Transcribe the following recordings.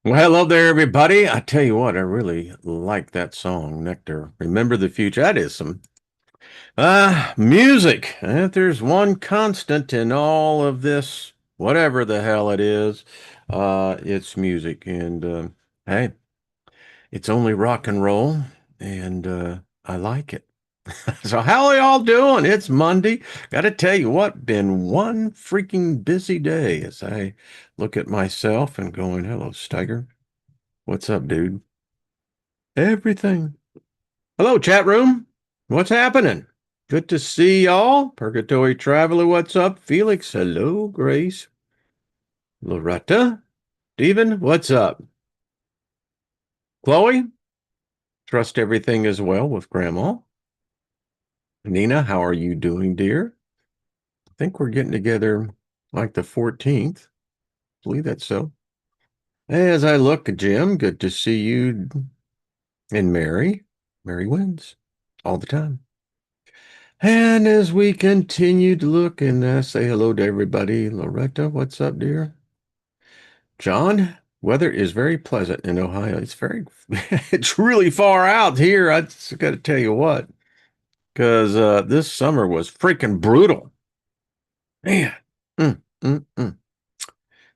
Well, hello there, everybody. I tell you what, I really like that song, Nectar. Remember the future. That is some music. If there's one constant in all of this, whatever the hell it is, it's music. And hey, it's only rock and roll, and I like it. So how are y'all doing? It's Monday. Got to tell you what, been one freaking busy day as I look at myself and going, "Hello, Steiger. What's up, dude?" Everything. Hello, chat room. What's happening? Good to see y'all. Purgatory Traveler, what's up? Felix, hello. Grace. Loretta. Steven, what's up? Chloe, trust everything is well with Grandma. Nina, how are you doing, dear? I think we're getting together like the 14th. Believe that's so. As I look, Jim, good to see you. And Mary. Mary wins all the time. And as we continue to look and say hello to everybody, Loretta, what's up, dear? John, weather is very pleasant in Ohio. It's very, it's really far out here. I just got to tell you what, because this summer was freaking brutal. Man, mm, mm, mm.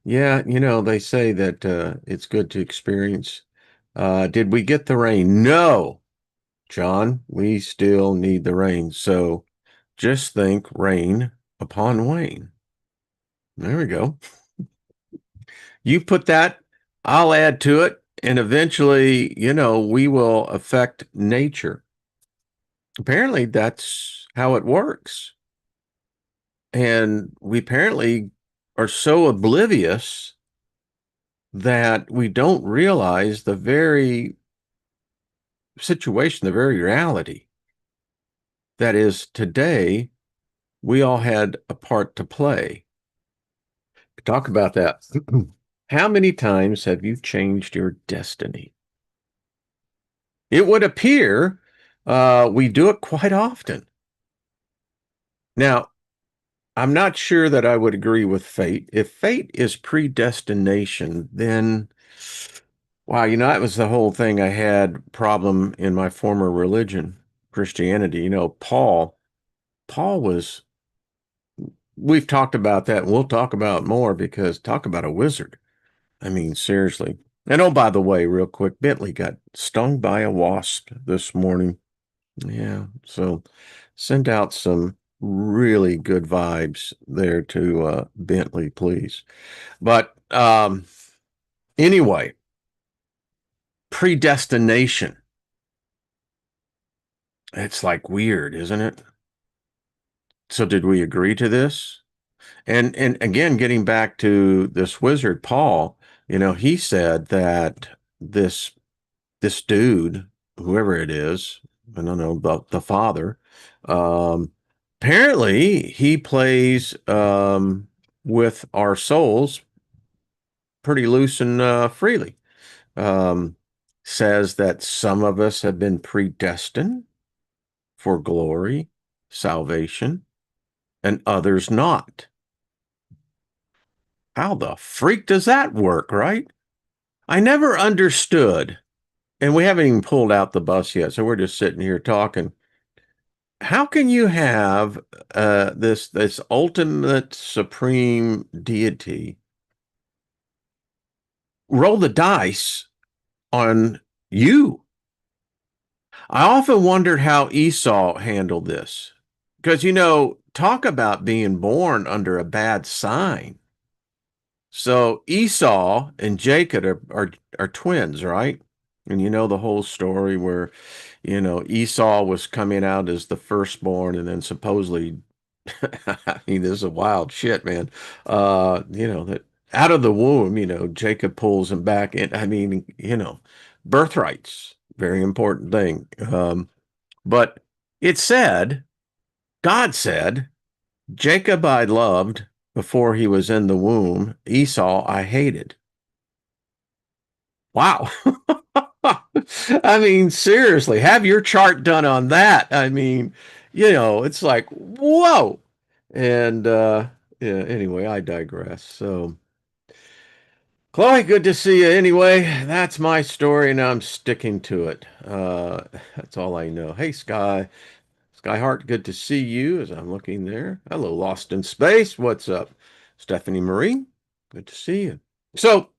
Yeah, they say that it's good to experience. Did we get the rain? No, John, we still need the rain. So just think rain upon Wayne. There we go. You put that, I'll add to it, and eventually, we will affect nature. Apparently, that's how it works. And we apparently are so oblivious that we don't realize the very situation, the very reality that is today, we all had a part to play. Talk about that. How many times have you changed your destiny? It would appear we do it quite often. Now, I'm not sure that I would agree with fate. If fate is predestination, then, wow, that was the whole thing I had problem in my former religion, Christianity. Paul was, we've talked about that, and we'll talk about more because talk about a wizard. I mean, seriously. And oh, by the way, real quick, Bentley got stung by a wasp this morning. Yeah, so send out some really good vibes there to Bentley, please. But anyway, predestination. It's like weird, isn't it? So did we agree to this? And again, getting back to this wizard Paul, he said that this this dude, whoever it is, I don't know, the father, um, apparently he plays with our souls pretty loose and freely. Um, Says that some of us have been predestined for glory, salvation, and others not. How the freak does that work, right? I never understood, and we haven't even pulled out the bus yet, so we're just sitting here talking. How can you have this ultimate supreme deity roll the dice on you? I often wondered how Esau handled this. Because, talk about being born under a bad sign. So Esau and Jacob are twins, right? And you know the whole story where, Esau was coming out as the firstborn and then supposedly, I mean, this is a wild shit, man. That out of the womb, Jacob pulls him back. And I mean, birthrights, very important thing. But it said, God said, Jacob I loved before he was in the womb. Esau I hated. Wow. I mean, seriously, have your chart done on that. I mean, it's like, whoa. And yeah, anyway, I digress. So Chloe, good to see you. Anyway, that's my story, and I'm sticking to it. That's all I know. Hey, Skyheart, good to see you as I'm looking there. Hello, Lost in Space. What's up? Stephanie Marie, good to see you. So,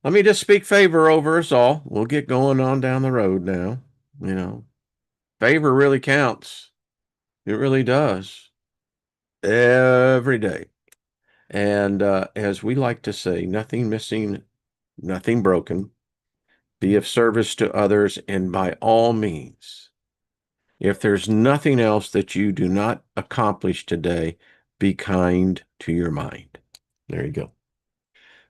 let me just speak favor over us all. We'll get going on down the road now. You know, favor really counts. It really does. Every day. And as we like to say, nothing missing, nothing broken. Be of service to others, and by all means, if there's nothing else that you do not accomplish today, be kind to your mind. There you go.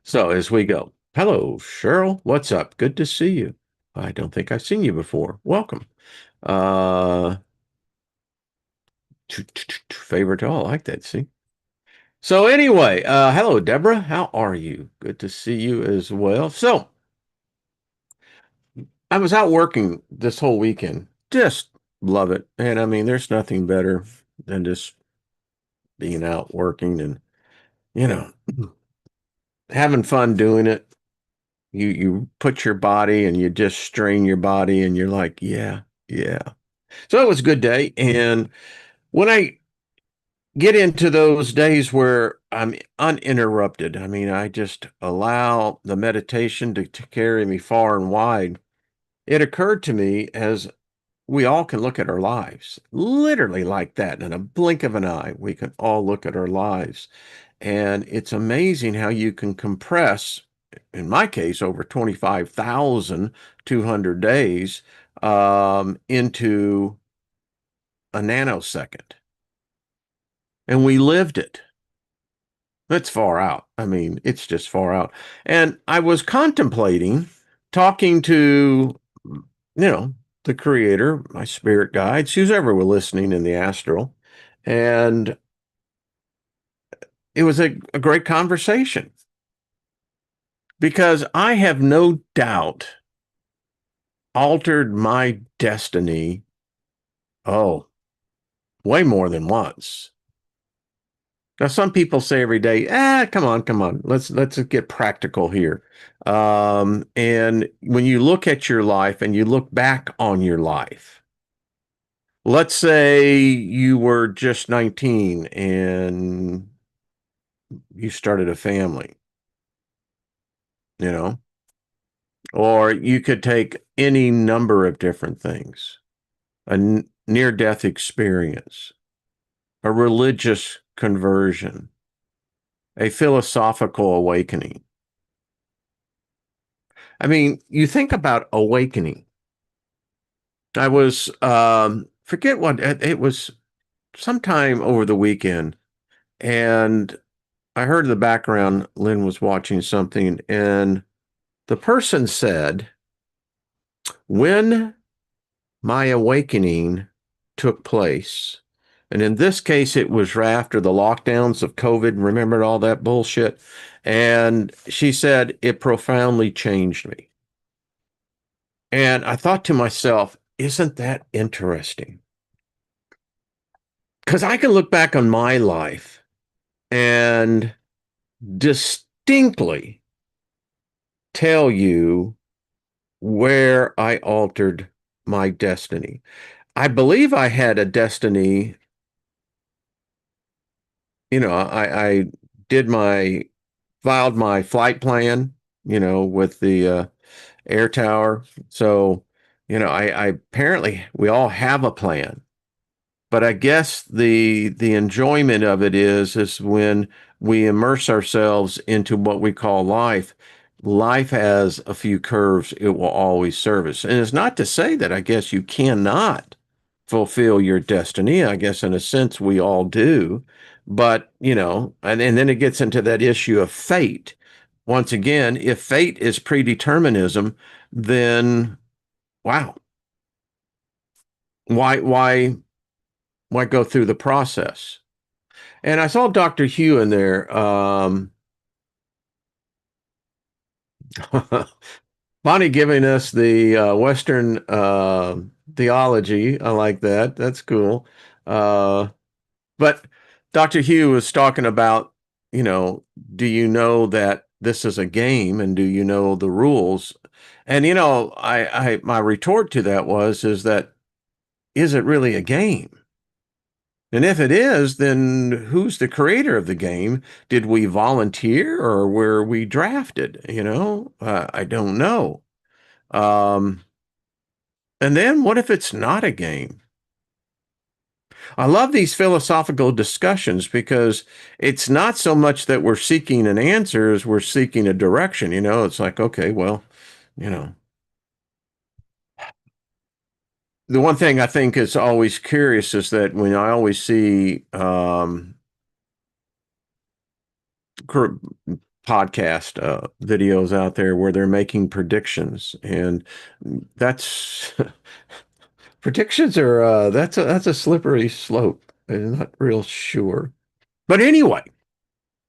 So as we go, hello, Cheryl. What's up? Good to see you. I don't think I've seen you before. Welcome. Uh, favorite all. I like that. See. So anyway, hello, Deborah. How are you? Good to see you as well. So I was out working this whole weekend. Just love it. And I mean, there's nothing better than just being out working and, you know, having fun doing it. You put your body and you just strain your body and you're like, yeah, yeah. So it was a good day. And when I get into those days where I'm uninterrupted, I mean, I just allow the meditation to carry me far and wide. It occurred to me as we all can look at our lives literally like that. In a blink of an eye, we can all look at our lives. And it's amazing how you can compress, in my case, over 25,200 days into a nanosecond. And we lived it. That's far out. I mean, it's just far out. And I was contemplating talking to, the creator, my spirit guides, who's ever were listening in the astral. And it was a great conversation because I have no doubt altered my destiny. Oh, way more than once. Now, some people say every day, come on, come on. Let's get practical here. And when you look at your life and you look back on your life, let's say you were just 19 and you started a family, you know, or you could take any number of different things, a near-death experience, a religious conversion, a philosophical awakening. I mean, you think about awakening. I was, forget what, it was sometime over the weekend, and I heard in the background, Lynn was watching something, and the person said, when my awakening took place, and in this case, it was right after the lockdowns of COVID, remember all that bullshit? And she said, it profoundly changed me. And I thought to myself, isn't that interesting? Because I can look back on my life and distinctly tell you where I altered my destiny. I believe I had a destiny. I did filed my flight plan, with the air tower. So, I apparently we all have a plan. But I guess the enjoyment of it is when we immerse ourselves into what we call life. Life has a few curves it will always service. And it's not to say that I guess you cannot fulfill your destiny. I guess in a sense we all do. But, and then it gets into that issue of fate. Once again, if fate is predeterminism, then wow, why go through the process? And I saw Dr. Hugh in there. Bonnie giving us the Western theology. I like that. That's cool. Uh, but Dr. Hugh was talking about, do you know that this is a game and do you know the rules? And my retort to that is that is it really a game? And if it is, then who's the creator of the game? Did we volunteer or were we drafted? I don't know. Um, and then what if it's not a game? I love these philosophical discussions because it's not so much that we're seeking an answer as we're seeking a direction. It's like, okay, well, you know, the one thing I think is always curious is that when I always see podcast videos out there where they're making predictions, and that's predictions are that's a slippery slope. I'm not real sure, but anyway.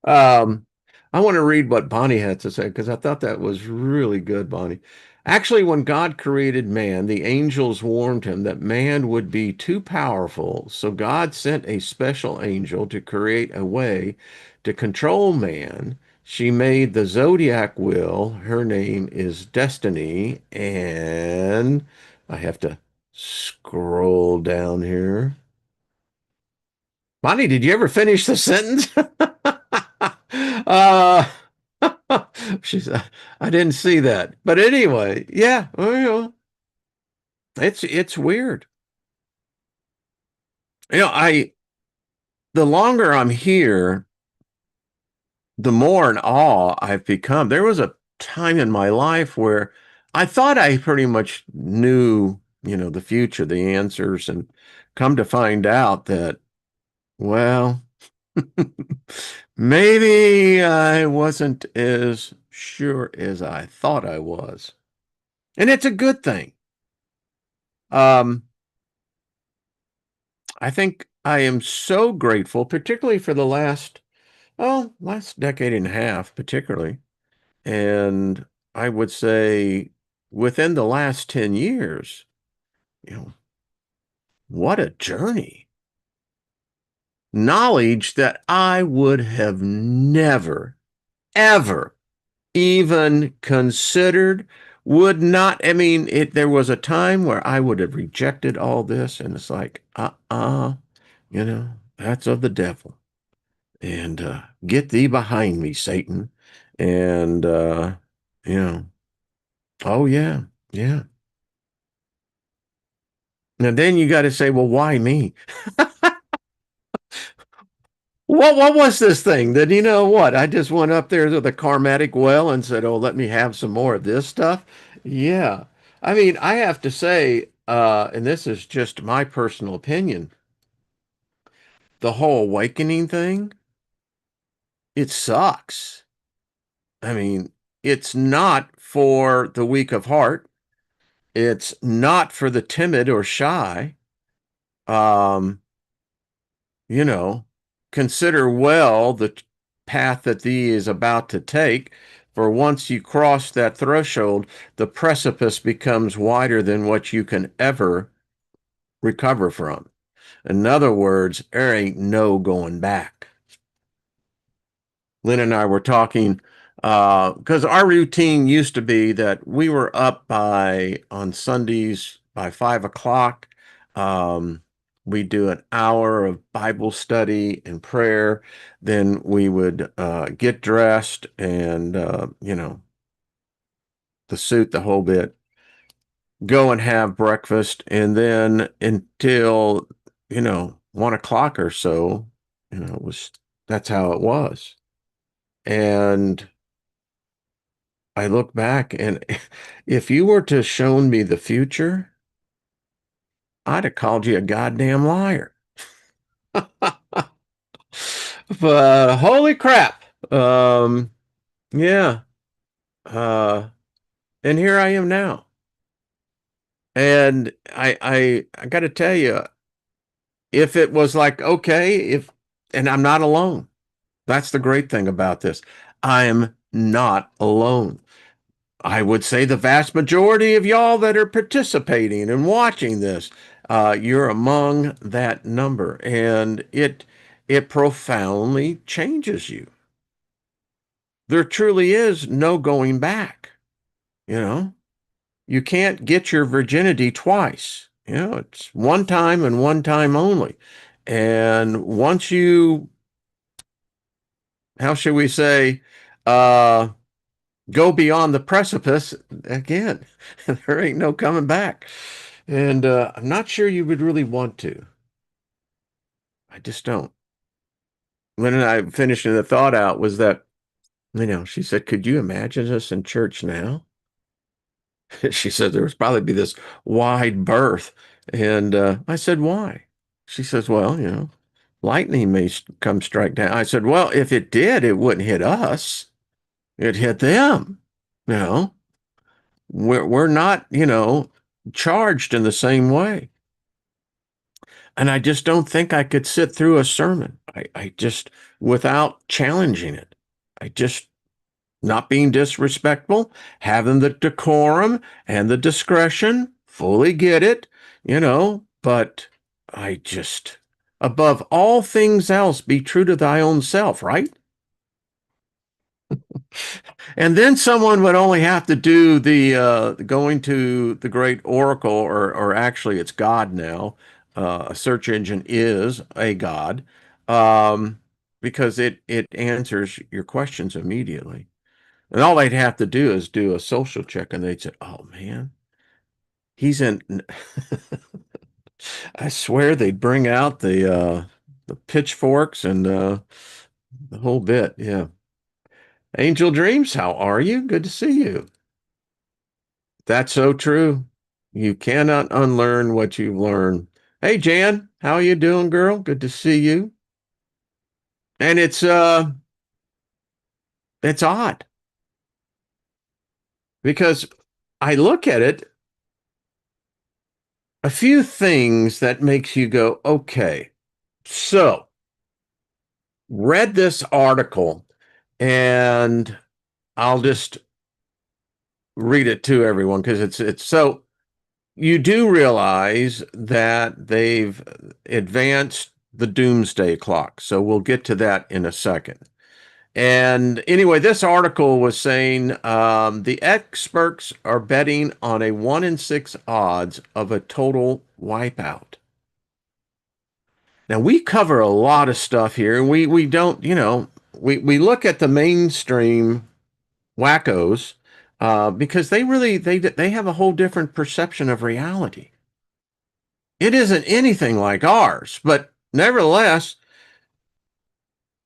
Um, I want to read what Bonnie had to say because I thought that was really good, Bonnie. Actually, when God created man, the angels warned him that man would be too powerful, so God sent a special angel to create a way to control man. She made the zodiac wheel. Her name is Destiny, and I have to scroll down here. Bonnie, did you ever finish the sentence? uh, she's, I didn't see that. But anyway, yeah, well, it's weird. The longer I'm here, the more in awe I've become. There was a time in my life where I thought I pretty much knew, the future, the answers, and come to find out that, well, maybe I wasn't as sure as I thought I was. And it's a good thing. Um, I think I am so grateful, particularly for the last decade and a half, particularly. And I would say within the last 10 years, you know, what a journey. Knowledge that I would have never, ever even considered would not. I mean, there was a time where I would have rejected all this, and it's like, that's of the devil. And get thee behind me, Satan. And you know, oh yeah, yeah. Now then you got to say, well, why me? What was this thing? That what? I just went up there to the karmatic well and said, "Oh, let me have some more of this stuff." Yeah. I mean, I have to say, and this is just my personal opinion, the whole awakening thing, it sucks. I mean, it's not for the weak of heart. It's not for the timid or shy. Um, you know, consider well the path that thee is about to take, for once you cross that threshold, the precipice becomes wider than what you can ever recover from. In other words, there ain't no going back. Lynn and I were talking because our routine used to be that we were up on Sundays by 5 o'clock. Um, we do an hour of Bible study and prayer. Then we would get dressed and, the suit, the whole bit, go and have breakfast. And then until, 1 o'clock or so, that's how it was. And I look back and if you were to have shown me the future, I'd have called you a goddamn liar. But holy crap. Yeah. Uh, and here I am now. And I got to tell you, if it was like, okay, and I'm not alone. That's the great thing about this. I'm not alone. I would say the vast majority of y'all that are participating and watching this, you're among that number, and it profoundly changes you. there truly is no going back. You know, you can't get your virginity twice. You know, it's one time and one time only. And once you, how should we say, uh, go beyond the precipice, again, there ain't no coming back. And I'm not sure you would really want to. I just don't. When I finishing the thought out was that, she said, could you imagine us in church now? She said there was probably be this wide berth. And I said, why? She says, well, lightning may come strike down. I said, well, if it did, it wouldn't hit us. It hit them. You know, we're not, charged in the same way. And I just don't think I could sit through a sermon. I just, without challenging it, I just, not being disrespectful, having the decorum and the discretion, fully get it, but I just, above all things else, be true to thy own self, right? And then someone would only have to do the going to the great oracle, or actually it's God now. A search engine is a God, um, because it answers your questions immediately. And all they'd have to do is do a social check, and they'd say, "Oh man, he's in." I swear they'd bring out the pitchforks and the whole bit. Yeah. Angel Dreams, how are you? Good to see you. That's so true. You cannot unlearn what you've learned. Hey Jan, how you doing, girl? Good to see you. And it's odd because I look at it, a few things that makes you go, okay. So, read this article, and I'll just read it to everyone because it's so, you do realize that they've advanced the doomsday clock. So we'll get to that in a second. And anyway, this article was saying the experts are betting on a 1 in 6 odds of a total wipeout. Now we cover a lot of stuff here, and we don't, we look at the mainstream wackos because they have a whole different perception of reality. It isn't anything like ours, but nevertheless,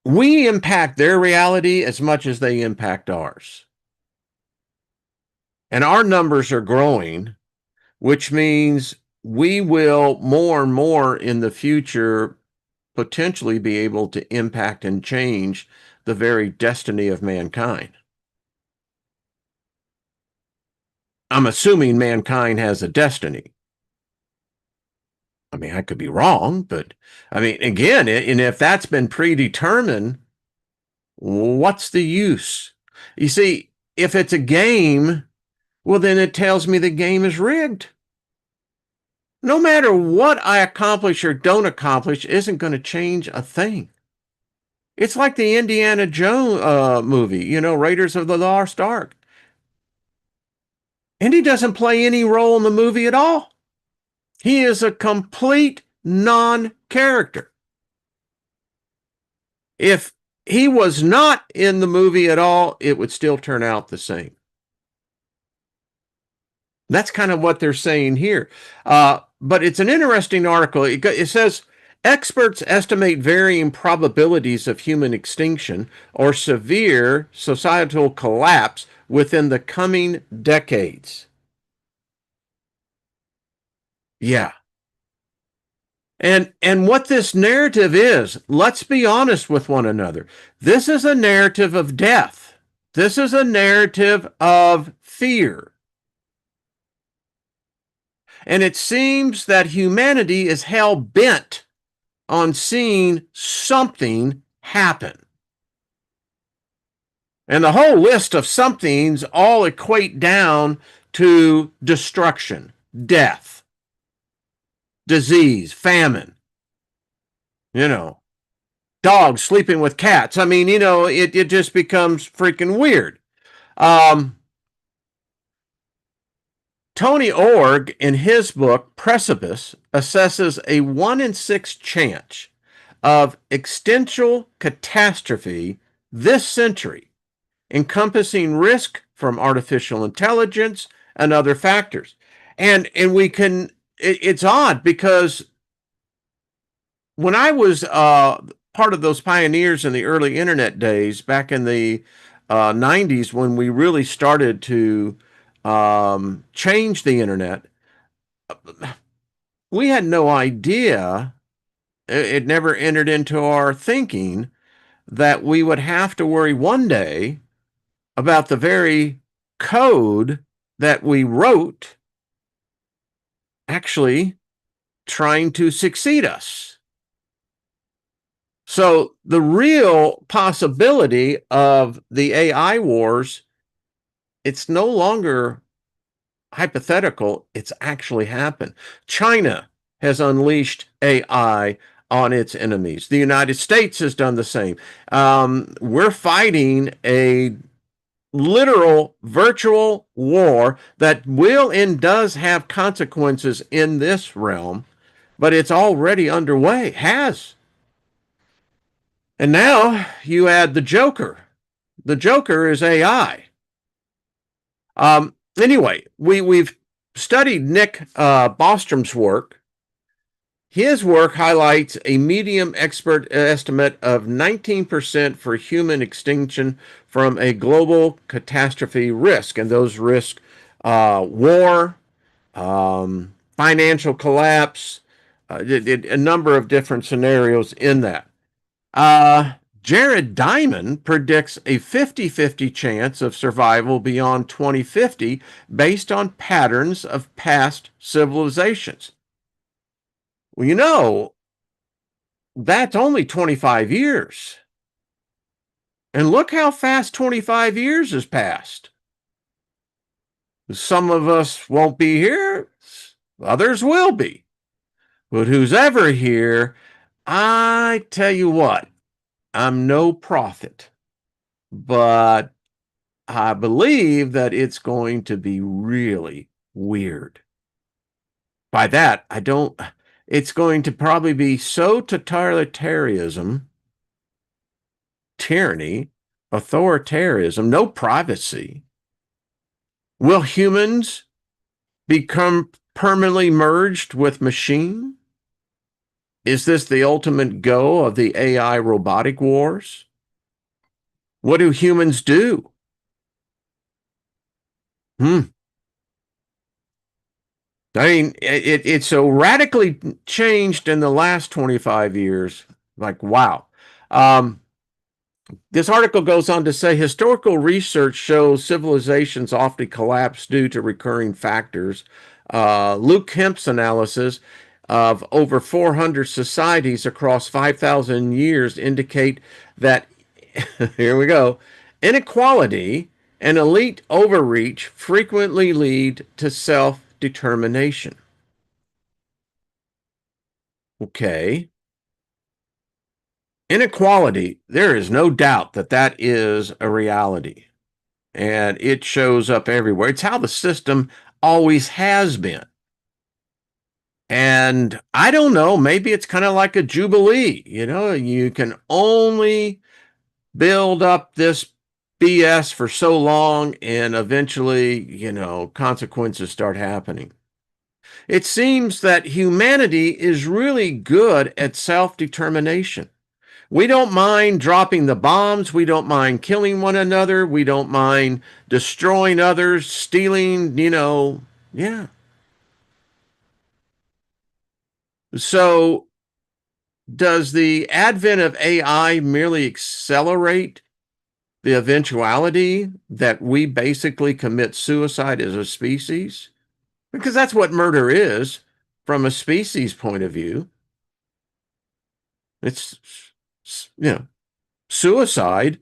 we impact their reality as much as they impact ours. And our numbers are growing, which means we will more and more in the future potentially be able to impact and change the very destiny of mankind. I'm assuming mankind has a destiny. I mean, I could be wrong, but I mean, again, and if that's been predetermined, what's the use? You see, if it's a game, well, then it tells me the game is rigged. No matter what I accomplish or don't accomplish isn't going to change a thing. It's like the Indiana Jones movie, Raiders of the Lost Ark. And he doesn't play any role in the movie at all. He is a complete non-character. If he was not in the movie at all, it would still turn out the same. That's kind of what they're saying here. But it's an interesting article. It says experts estimate varying probabilities of human extinction or severe societal collapse within the coming decades. Yeah. And what this narrative is, let's be honest with one another. This is a narrative of death. This is a narrative of fear. And it seems that humanity is hell bent on seeing something happen. And the whole list of somethings all equate down to destruction, death, disease, famine. You know, dogs sleeping with cats. I mean, it just becomes freaking weird. Um, Tony Org, in his book Precipice, assesses a 1 in 6 chance of existential catastrophe this century, encompassing risk from artificial intelligence and other factors. And we can, it's odd because when I was part of those pioneers in the early internet days back in the 90s, when we really started to change the internet, we had no idea, it never entered into our thinking that we would have to worry one day about the very code that we wrote actually trying to succeed us. So the real possibility of the AI wars, it's no longer hypothetical, it's actually happened. China has unleashed AI on its enemies. The United States has done the same. We're fighting a literal virtual war that will and does have consequences in this realm, but it's already underway, has. And now you add the Joker. The Joker is AI. Anyway, we've studied Nick Bostrom's work. His work highlights a medium expert estimate of 19% for human extinction from a global catastrophe risk. And those risks war, financial collapse, a number of different scenarios in that. Jared Diamond predicts a 50-50 chance of survival beyond 2050 based on patterns of past civilizations. Well, that's only 25 years. And look how fast 25 years has passed. Some of us won't be here, others will be. But who's ever here, I tell you what, I'm no prophet, but I believe that it's going to be really weird. By that, it's going to probably be so totalitarianism, tyranny, authoritarianism, no privacy. Will humans become permanently merged with machine? Is this the ultimate go of the AI robotic wars? What do humans do? I mean, it's so radically changed in the last 25 years. Like, wow. This article goes on to say historical research shows civilizations often collapse due to recurring factors. Luke Kemp's analysis of over 400 societies across 5,000 years indicate that, here we go, inequality and elite overreach frequently lead to self-determination. Okay. Inequality, there is no doubt that that is a reality. And it shows up everywhere. It's how the system always has been. And I don't know, maybe it's kind of like a jubilee. You can only build up this BS for so long, and eventually, consequences start happening. It seems that humanity is really good at self-determination. We don't mind dropping the bombs. We don't mind killing one another. We don't mind destroying others, stealing, yeah. So, does the advent of AI merely accelerate the eventuality that we basically commit suicide as a species? Because that's what murder is from a species point of view. It's, suicide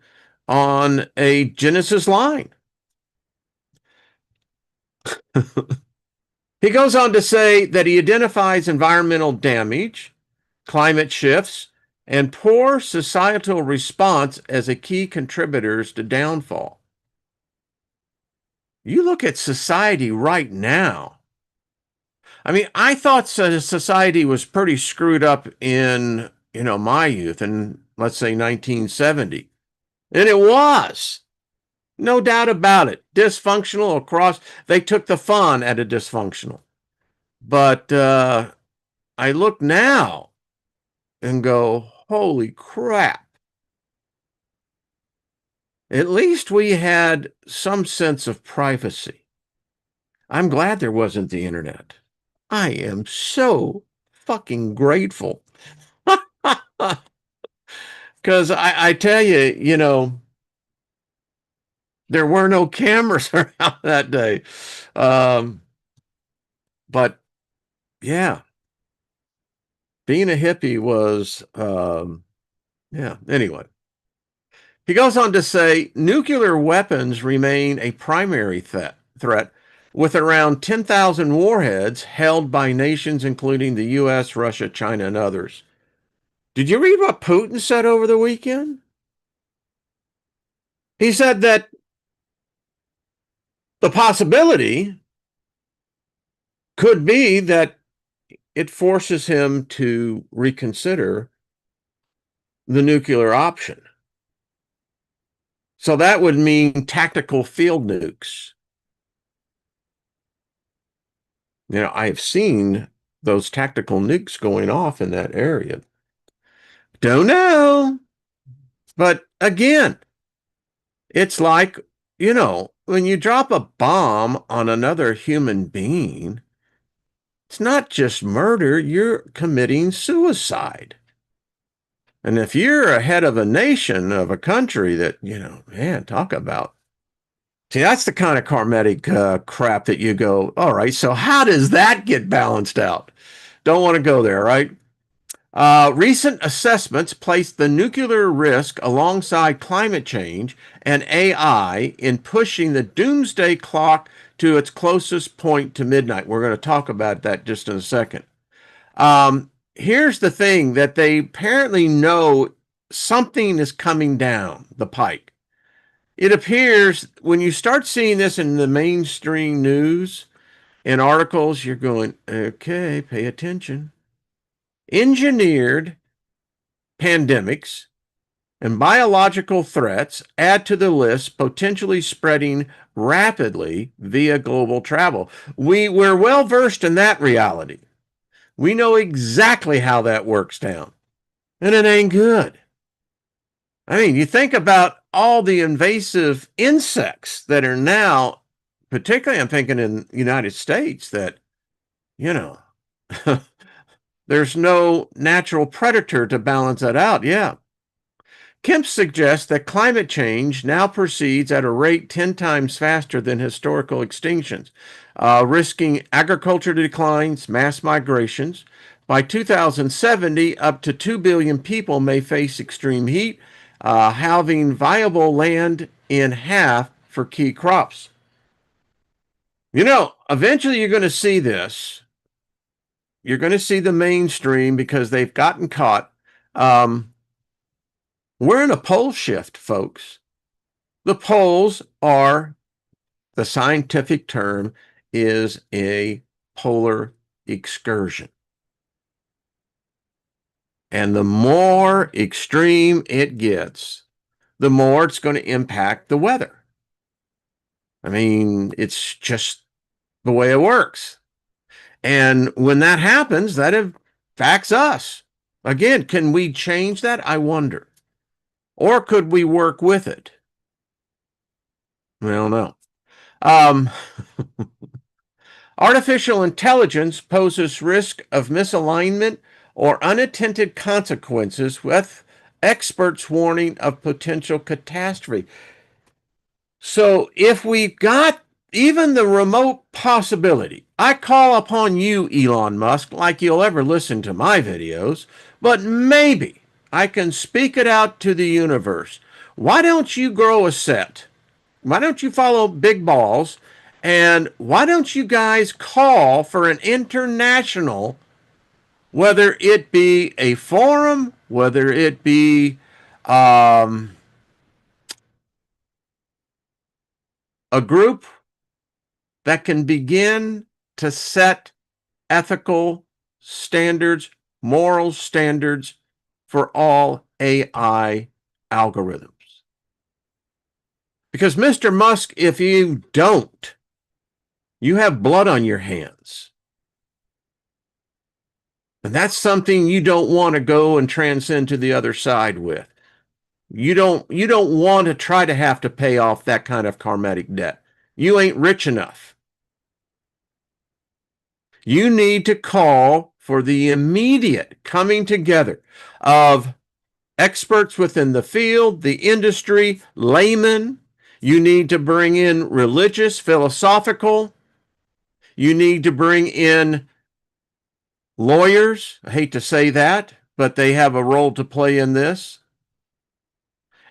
on a Genesis line. He goes on to say that he identifies environmental damage, climate shifts, and poor societal response as a key contributors to downfall. You look at society right now. I mean, I thought society was pretty screwed up in, my youth in, let's say, 1970. And it was. No doubt about it. Dysfunctional across. They took the fun out of dysfunctional. But I look now and go, holy crap. At least we had some sense of privacy. I'm glad there wasn't the internet. I am so fucking grateful. Because I tell you, there were no cameras around that day. But yeah, being a hippie was, yeah, anyway. He goes on to say nuclear weapons remain a primary threat, with around 10,000 warheads held by nations including the US, Russia, China, and others. Did you read what Putin said over the weekend? He said that the possibility could be that it forces him to reconsider the nuclear option. So that would mean tactical field nukes. I have seen those tactical nukes going off in that area. Don't know. But again, it's like, when you drop a bomb on another human being, it's not just murder, you're committing suicide. And if you're a head of a nation, of a country that, man, talk about. See, that's the kind of karmatic crap that you go, all right, so how does that get balanced out? Don't want to go there, right? Recent assessments place the nuclear risk alongside climate change and AI in pushing the doomsday clock to its closest point to midnight. We're going to talk about that just in a second. Here's the thing that they apparently know something is coming down the pike. It appears when you start seeing this in the mainstream news and articles, you're going, okay, pay attention. Engineered pandemics and biological threats add to the list, potentially spreading rapidly via global travel. We're well versed in that reality. We know exactly how that works down. And it ain't good. I mean, you think about all the invasive insects that are now, particularly I'm thinking in the United States, that, there's no natural predator to balance that out. Yeah. Kemp suggests that climate change now proceeds at a rate 10 times faster than historical extinctions, risking agriculture declines, mass migrations. By 2070, up to 2 billion people may face extreme heat, halving viable land in half for key crops. Eventually you're going to see this. You're going to see the mainstream because they've gotten caught. We're in a pole shift, folks. The poles are, the scientific term is a polar excursion. And the more extreme it gets, the more it's going to impact the weather. I mean, it's just the way it works. And when that happens, that affects us. Again, can we change that? I wonder. Or could we work with it? Well, no. Artificial intelligence poses risk of misalignment or unattended consequences, with experts warning of potential catastrophe. So if we've got even the remote possibility, I call upon you, Elon Musk, like you'll ever listen to my videos, but maybe I can speak it out to the universe. Why don't you grow a set? Why don't you follow big balls? And why don't you guys call for an international, whether it be a forum, whether it be um, a group that can begin to set ethical standards, moral standards for all AI algorithms. Because, Mr. Musk, if you don't, you have blood on your hands. And that's something you don't want to go and transcend to the other side with. You don't want to try to have to pay off that kind of karmatic debt. You ain't rich enough. You need to call for the immediate coming together of experts within the field, the industry, laymen. You need to bring in religious, philosophical. You need to bring in lawyers. I hate to say that, but they have a role to play in this.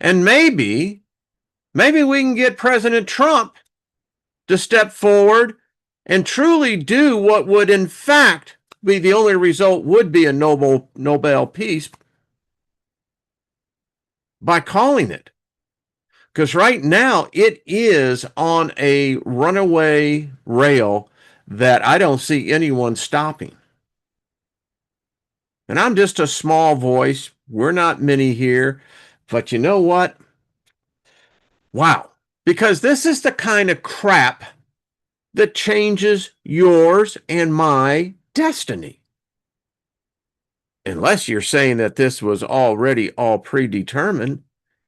And maybe we can get President Trump to step forward and truly do what would in fact be the only result would be a Nobel Peace by calling it. Because right now it is on a runaway rail that I don't see anyone stopping. And I'm just a small voice. We're not many here. But you know what? Wow. Because this is the kind of crap that changes yours and my destiny. Unless you're saying that this was already all predetermined.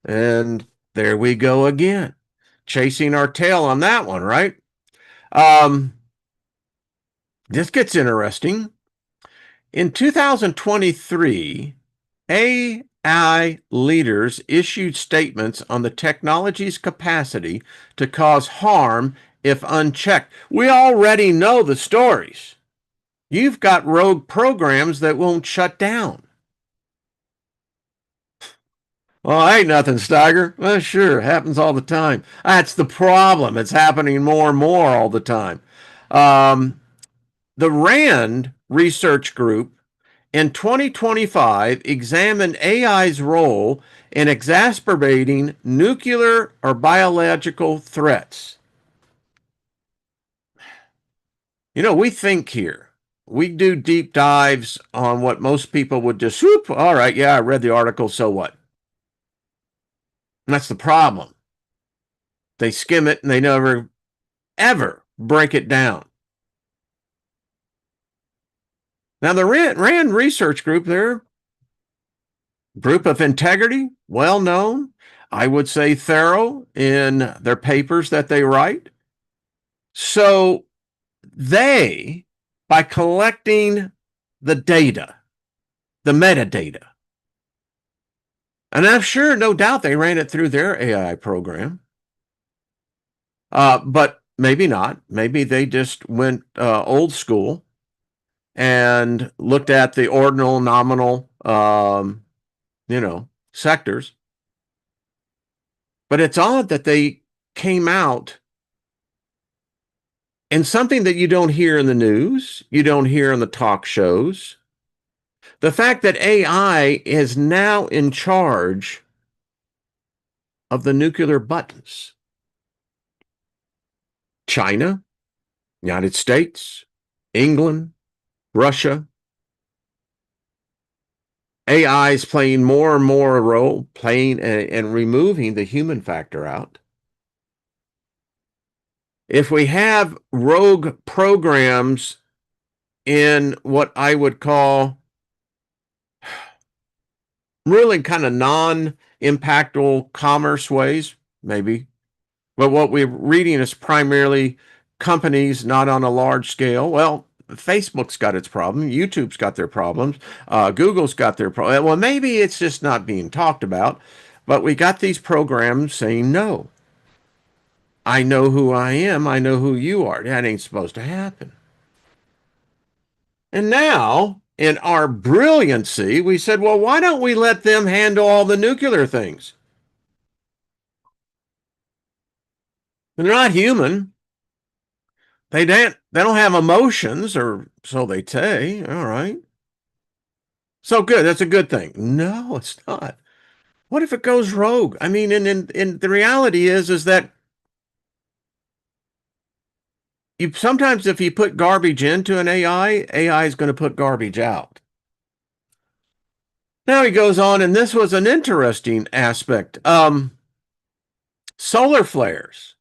And there we go again. Chasing our tail on that one, right? This gets interesting. In 2023, AI leaders issued statements on the technology's capacity to cause harm if unchecked. We already know the stories. You've got rogue programs that won't shut down. Well, ain't nothing, Steiger. Well, sure, happens all the time. That's the problem. It's happening more and more all the time. The RAND research group in 2025 examined AI's role in exacerbating nuclear or biological threats. You know, we think here. We do deep dives on what most people would just whoop. All right, yeah, I read the article, so what? And that's the problem. They skim it and they never, ever break it down. Now, the RAND Research Group, they're a group of integrity, well known, I would say thorough in their papers that they write. So they, by collecting the data, the metadata, and I'm sure, no doubt, they ran it through their AI program, but maybe not. Maybe they just went old school and looked at the ordinal, nominal, sectors. But it's odd that they came out and something that you don't hear in the news, you don't hear in the talk shows, the fact that AI is now in charge of the nuclear buttons. China, United States, England, Russia. AI is playing more and more a role, playing and removing the human factor out. If we have rogue programs in what I would call really kind of non-impactful commerce ways, maybe, but what we're reading is primarily companies not on a large scale. Well, Facebook's got its problem. YouTube's got their problems. Google's got their problem. Well, maybe it's just not being talked about, but we got these programs saying no. I know who I am. I know who you are. That ain't supposed to happen. And now, in our brilliancy, we said, well, why don't we let them handle all the nuclear things? They're not human. They don't have emotions, or so they say. All right. So good. That's a good thing. No, it's not. What if it goes rogue? I mean, and the reality is that you sometimes if you put garbage into an AI, AI is going to put garbage out. Now he goes on, and this was an interesting aspect. Solar flares,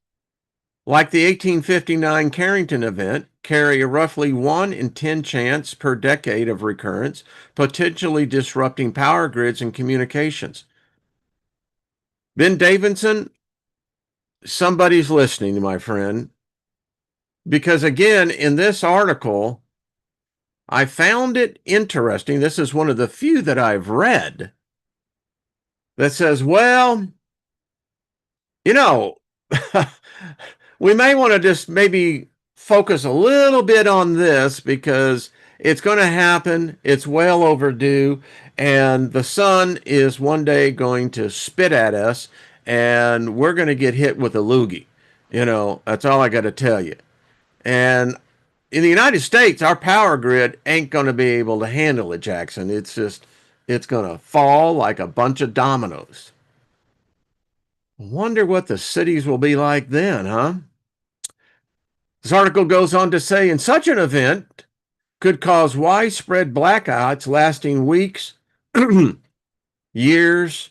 like the 1859 Carrington event, carry a roughly 1 in 10 chance per decade of recurrence, potentially disrupting power grids and communications. Ben Davidson, somebody's listening, my friend, because again, in this article, I found it interesting. This is one of the few that I've read that says, well, you know, we may want to just maybe focus a little bit on this because it's going to happen. It's well overdue. And the sun is one day going to spit at us and we're going to get hit with a loogie. That's all I got to tell you. And in the United States, our power grid ain't going to be able to handle it, Jackson. It's going to fall like a bunch of dominoes. Wonder what the cities will be like then, huh? This article goes on to say in such an event could cause widespread blackouts lasting weeks, years,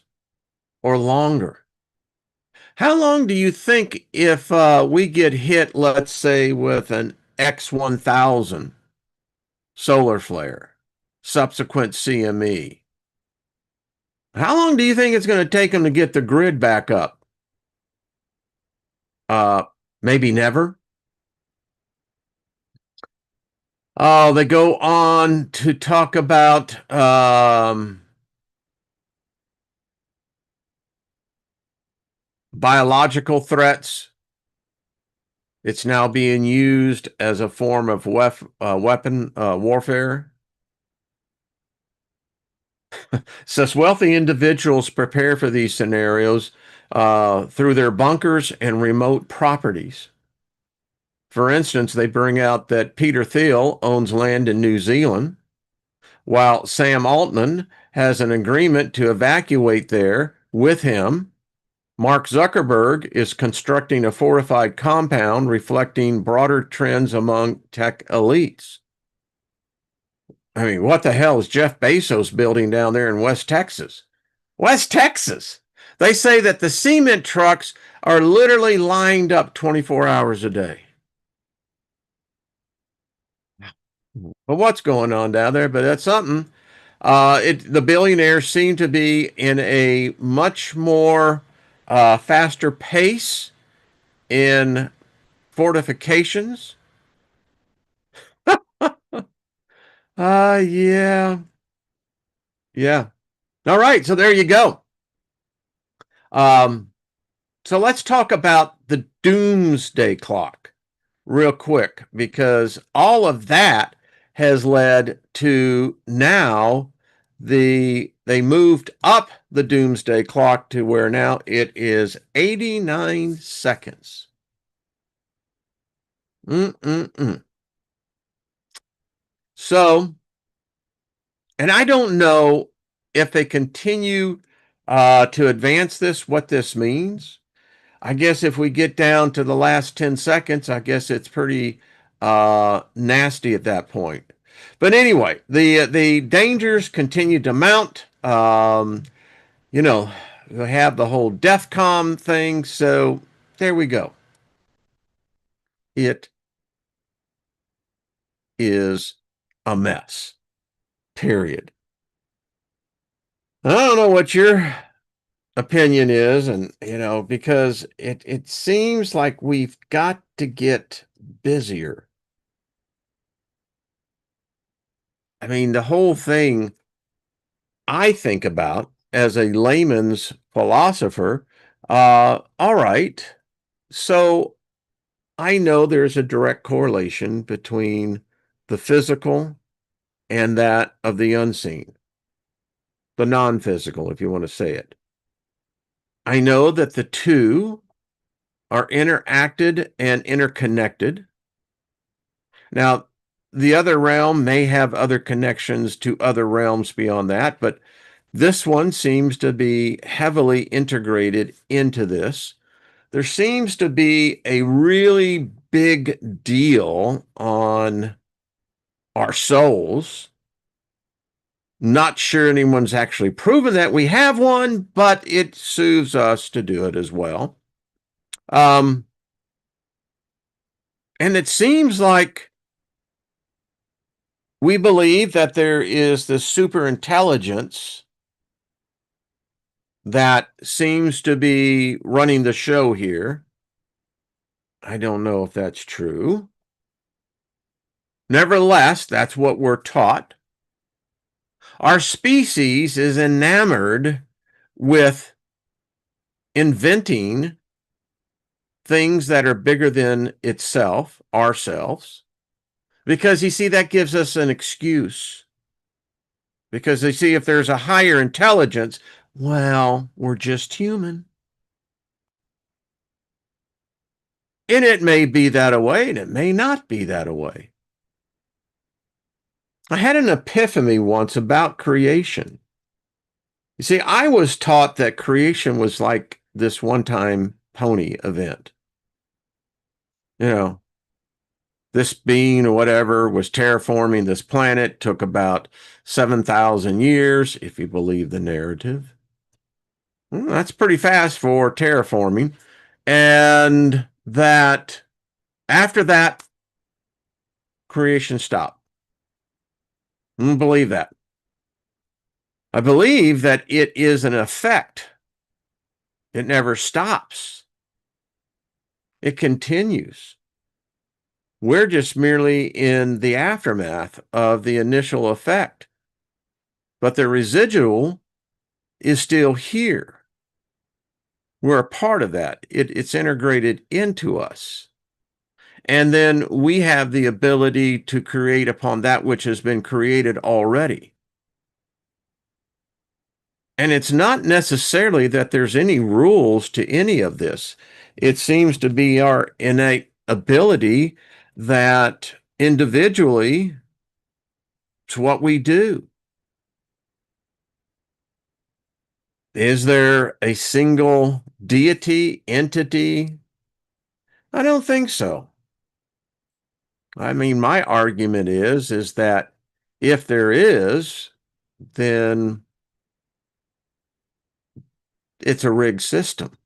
or longer. How long do you think if we get hit, let's say, with an X1000 solar flare, subsequent CME? How long do you think it's going to take them to get the grid back up? Uh, Maybe never. Oh, they go on to talk about biological threats. It's now being used as a form of weapon warfare. Says wealthy individuals prepare for these scenarios through their bunkers and remote properties. For instance, they bring out that Peter Thiel owns land in New Zealand, while Sam Altman has an agreement to evacuate there with him. Mark Zuckerberg is constructing a fortified compound reflecting broader trends among tech elites. I mean, what the hell is Jeff Bezos building down there in West Texas? West Texas! They say that the cement trucks are literally lined up 24 hours a day. But what's going on down there? But that's something. The billionaires seem to be in a much more faster pace in fortifications. Yeah, yeah. All right, so there you go. Um, so let's talk about the doomsday clock real quick because all of that has led to now they moved up the doomsday clock to where now it is 89 seconds. Mm-mm-mm. So, and I don't know if they continue to advance this, what this means. I guess if we get down to the last 10 seconds, I guess it's pretty nasty at that point. But anyway, the dangers continue to mount. You know, we have the whole DEFCON thing. So there we go. It is a mess, period. I don't know what your opinion is, and because it seems like we've got to get busier. I mean, the whole thing I think about as a layman's philosopher, all right, so I know there's a direct correlation between the physical and that of the unseen, the non-physical, if you want to say it. I know that the two are interacted and interconnected. Now, the other realm may have other connections to other realms beyond that, but this one seems to be heavily integrated into this. There seems to be a really big deal on our souls. Not sure anyone's actually proven that we have one, but it soothes us to do it as well. Um, and it seems like we believe that there is this super intelligence that seems to be running the show here. I don't know if that's true. Nevertheless, that's what we're taught. Our species is enamored with inventing things that are bigger than itself, ourselves, because you see, that gives us an excuse. Because they see if there's a higher intelligence, well, we're just human. And it may be that way, and it may not be that way. I had an epiphany once about creation. You see, I was taught that creation was like this one-time pony event. You know, this being or whatever was terraforming this planet, took about 7,000 years, if you believe the narrative. Well, that's pretty fast for terraforming. And that after that, creation stopped. I don't believe that. I believe that it is an effect. It never stops. It continues. We're just merely in the aftermath of the initial effect. But the residual is still here. We're a part of that. It's integrated into us. And then we have the ability to create upon that which has been created already. And it's not necessarily that there's any rules to any of this. It seems to be our innate ability that individually, it's what we do. Is there a single deity, entity? I don't think so. I mean, my argument is that if there is, then it's a rigged system.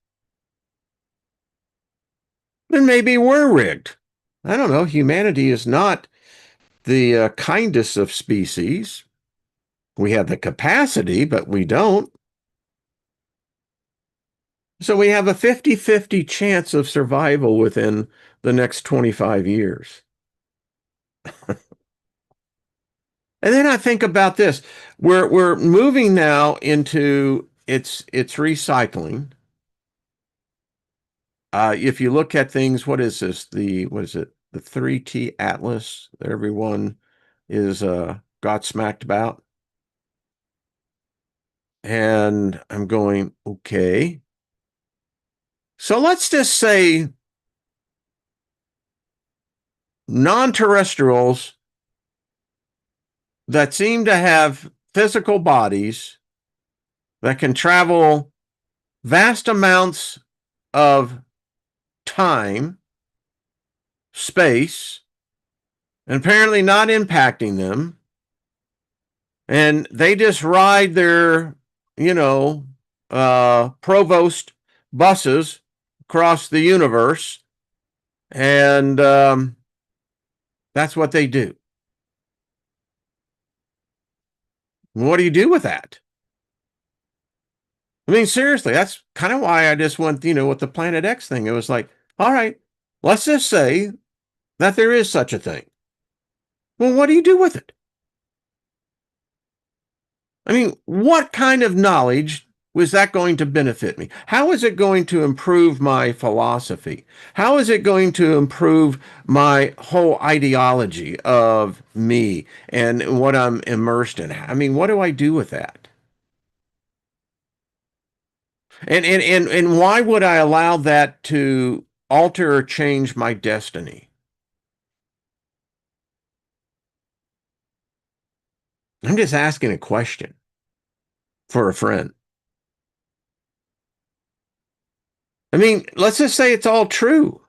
Then maybe we're rigged. I don't know. Humanity is not the kindest of species. We have the capacity, but we don't. So we have a 50-50 chance of survival within the next 25 years. And then I think about this. We're moving now into it's recycling. If you look at things, what is this? What is it? The 3T Atlas that everyone is got smacked about. And I'm going, okay. So let's just say non-terrestrials that seem to have physical bodies that can travel vast amounts of time, space, and apparently not impacting them. And they just ride their, provost buses across the universe. And that's what they do. What do you do with that? I mean, seriously, that's kind of why I just went, with the Planet X thing. It was like, all right, let's just say that there is such a thing. Well, what do you do with it? I mean, what kind of knowledge was that going to benefit me? How is it going to improve my philosophy? How is it going to improve my whole ideology of me and what I'm immersed in? I mean, what do I do with that? And why would I allow that to alter or change my destiny? I'm just asking a question for a friend. I mean, let's just say it's all true.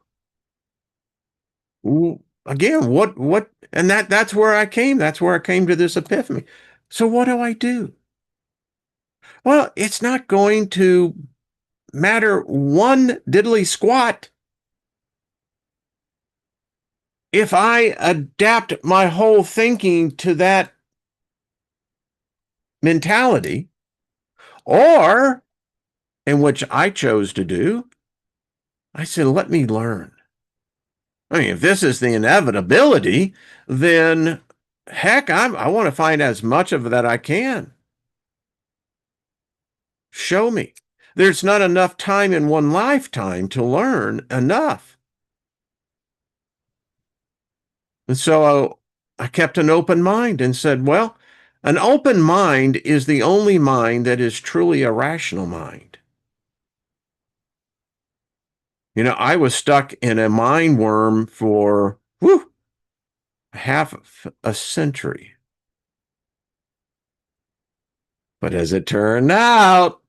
Again, and that's where I came. That's where I came to this epiphany. So what do I do? Well, it's not going to matter one diddly squat if I adapt my whole thinking to that mentality, or, in which I chose to do, I said, let me learn. I mean, if this is the inevitability, then heck, I want to find as much of that I can. Show me. There's not enough time in one lifetime to learn enough. And so I kept an open mind and said, well, an open mind is the only mind that is truly a rational mind. You know, I was stuck in a mind worm for half a century. But as it turned out,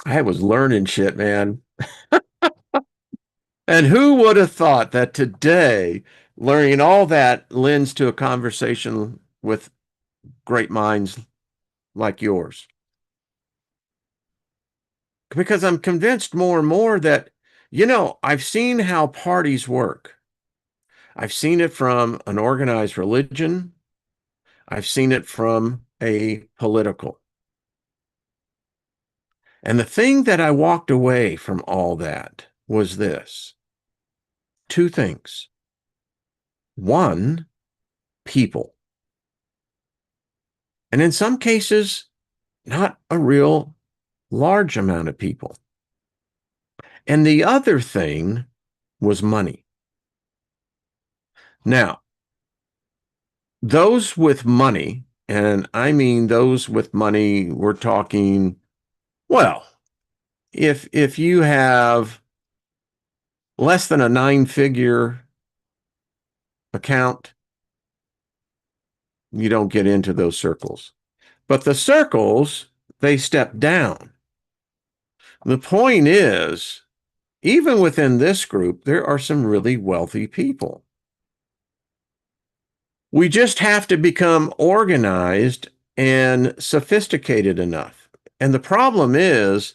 I was learning shit, man. And who would have thought that today, learning all that lends to a conversation with great minds like yours? Because I'm convinced more and more that, I've seen how parties work. I've seen it from an organized religion. I've seen it from a political. And the thing that I walked away from all that was this: two things. One, people. And in some cases, not a real large amount of people. And the other thing was money. Now, those with money, and I mean those with money, we're talking, well, if you have less than a 9-figure account, you don't get into those circles. But the circles, they step down. The point is, even within this group, there are some really wealthy people. We just have to become organized and sophisticated enough. And the problem is,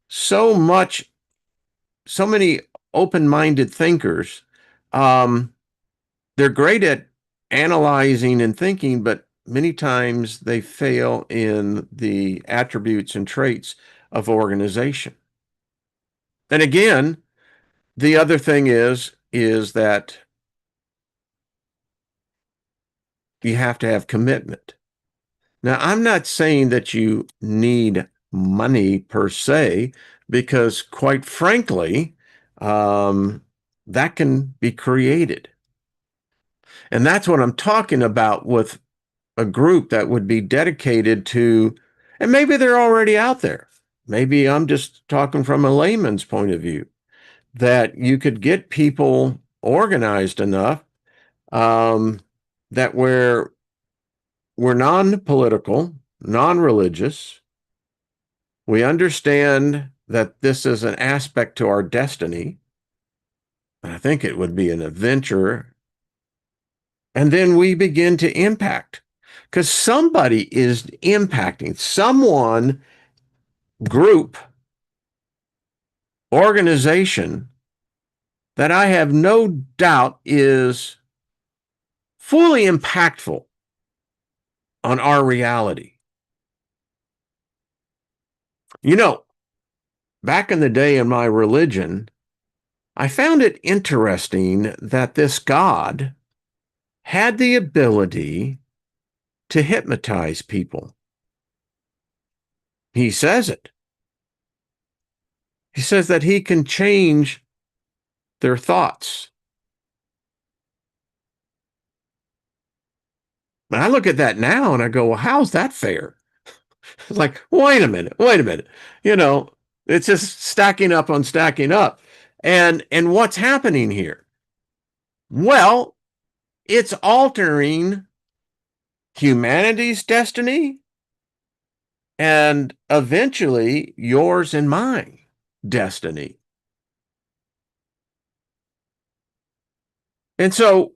so many open-minded thinkers, they're great at analyzing and thinking, but many times they fail in the attributes and traits of organization. And again, the other thing is that you have to have commitment. Now, I'm not saying that you need money per se, because quite frankly, that can be created. And that's what I'm talking about with a group that would be dedicated to, and maybe they're already out there. Maybe I'm just talking from a layman's point of view, that you could get people organized enough that we're non-political, non-religious. We understand that this is an aspect to our destiny. I think it would be an adventure. And then we begin to impact, because somebody is impacting, someone, group, organization, that I have no doubt is fully impactful on our reality. Back in the day in my religion, I found it interesting that this God had the ability to hypnotize people. He says it. He says that he can change their thoughts. And I look at that now and I go, well, how's that fair? It's like, wait a minute. It's just stacking up on stacking up. And what's happening here? Well, it's altering humanity's destiny and eventually yours and mine destiny. And so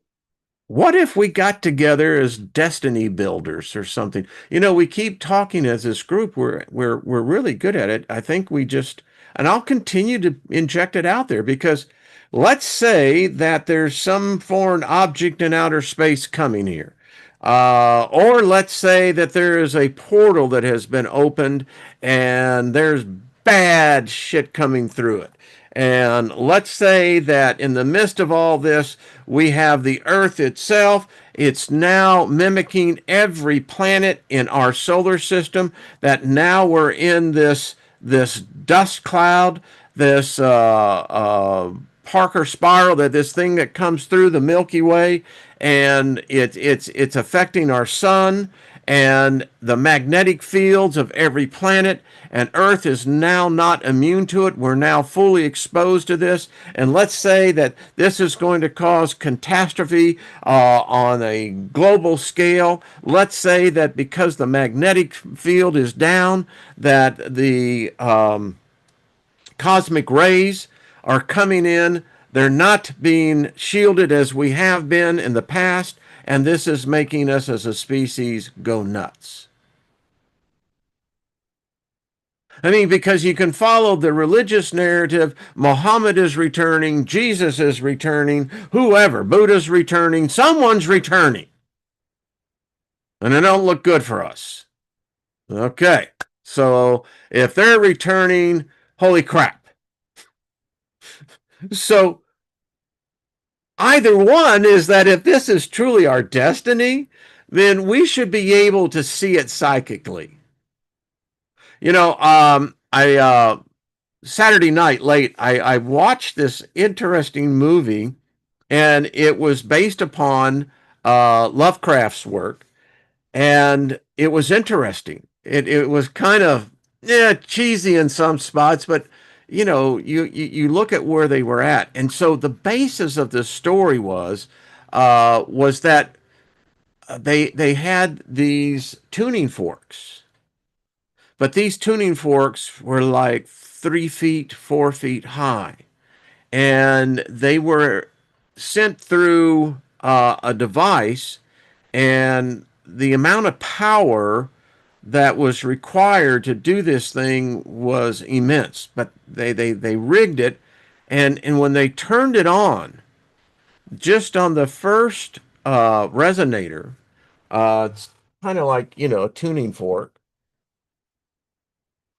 what if we got together as destiny builders or something? We keep talking as this group. We're really good at it. I think we just, and I'll continue to inject it out there because let's say that there's some foreign object in outer space coming here. Or let's say that there is a portal that has been opened and there's bad shit coming through it. And let's say that in the midst of all this, we have the Earth itself. It's now mimicking every planet in our solar system. That now we're in this dust cloud, this Parker spiral, that this thing that comes through the Milky Way, and it's affecting our sun and the magnetic fields of every planet, and Earth is now not immune to it. We're now fully exposed to this. And let's say that this is going to cause catastrophe on a global scale. Let's say that because the magnetic field is down, that the cosmic rays are coming in. They're not being shielded as we have been in the past, and this is making us as a species go nuts. I mean, because you can follow the religious narrative. Muhammad is returning, Jesus is returning, whoever, Buddha's returning, someone's returning. And it don't look good for us. Okay. So if they're returning, holy crap. So either one is that if this is truly our destiny, then we should be able to see it psychically. I Saturday night late, I watched this interesting movie, and it was based upon Lovecraft's work, and it was interesting. It was kind of cheesy in some spots, but you look at where they were at, and so the basis of the story was that they had these tuning forks, but these tuning forks were like 3 feet, 4 feet high, and they were sent through a device, and the amount of power that was required to do this thing was immense. But they rigged it, and when they turned it on, just on the first resonator, it's kind of like a tuning fork.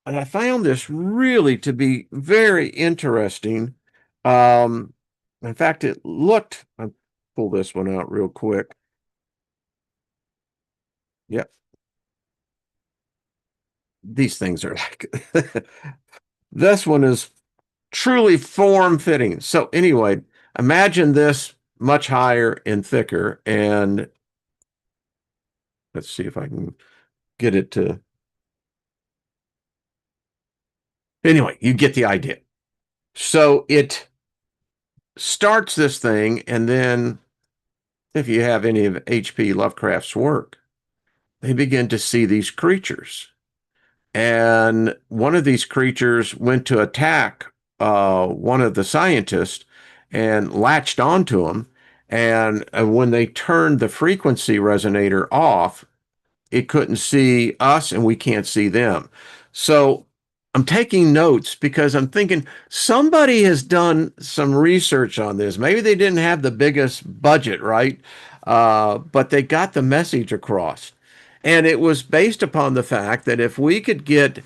And I found this really to be very interesting. Um, in fact, it looked. I'll pull this one out real quick. Yep, these things are like this one is truly form fitting. So anyway, imagine this much higher and thicker, and let's see if I can get it to. Anyway, you get the idea. So it starts this thing, and then if you have any of H.P. Lovecraft's work, they begin to see these creatures. And one of these creatures went to attack one of the scientists and latched onto him. And when they turned the frequency resonator off, it couldn't see us and we can't see them. So I'm taking notes because I'm thinking somebody has done some research on this. Maybe they didn't have the biggest budget, right? But they got the message across. And it was based upon the fact that if we could get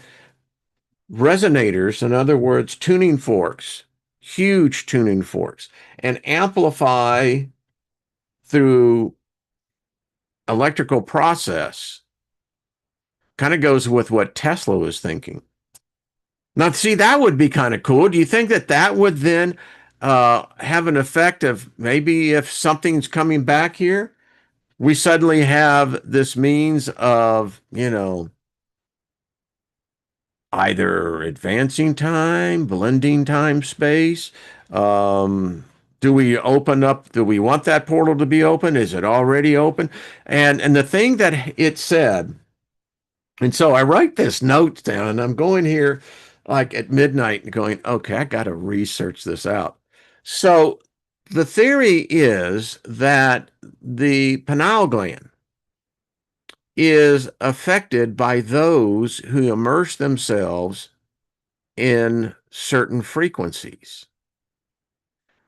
resonators, in other words, tuning forks, huge tuning forks, and amplify through electrical process, kind of goes with what Tesla was thinking. Now, see, that would be kind of cool. Do you think that that would then have an effect of maybe if something's coming back here, we suddenly have this means of, either advancing time, blending time space, Do we open up? Do we want that portal to be open? Is it already open? And the thing that it said, and so I write this note down, and I'm going here like at midnight and going, okay, I got to research this out. So the theory is that the pineal gland is affected by those who immerse themselves in certain frequencies.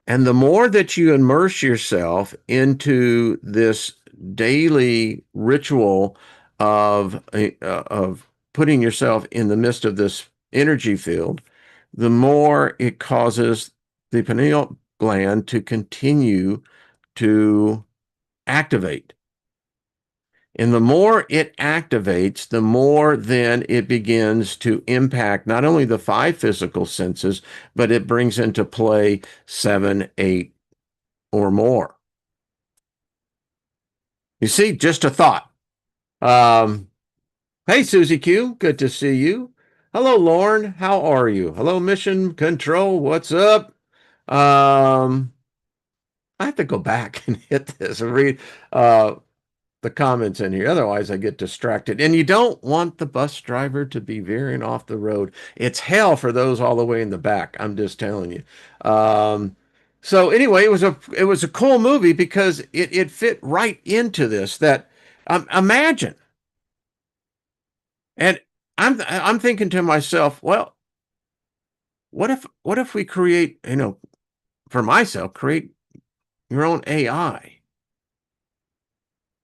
And the more that you immerse yourself into this daily ritual of putting yourself in the midst of this energy field, the more it causes the pineal gland to continue to activate. And the more it activates, the more then it begins to impact not only the five physical senses, but it brings into play seven, eight, or more. You see, just a thought. Um, hey, Susie Q, good to see you. Hello, Lauren. How are you? Hello, Mission Control. What's up? Um, I have to go back and hit this and read. The comments in here. Otherwise, I get distracted. And you don't want the bus driver to be veering off the road. It's hell for those all the way in the back. I'm just telling you. So anyway, it was a cool movie because it fit right into this. That imagine, and I'm thinking to myself, well, what if we create, for myself, create your own AI?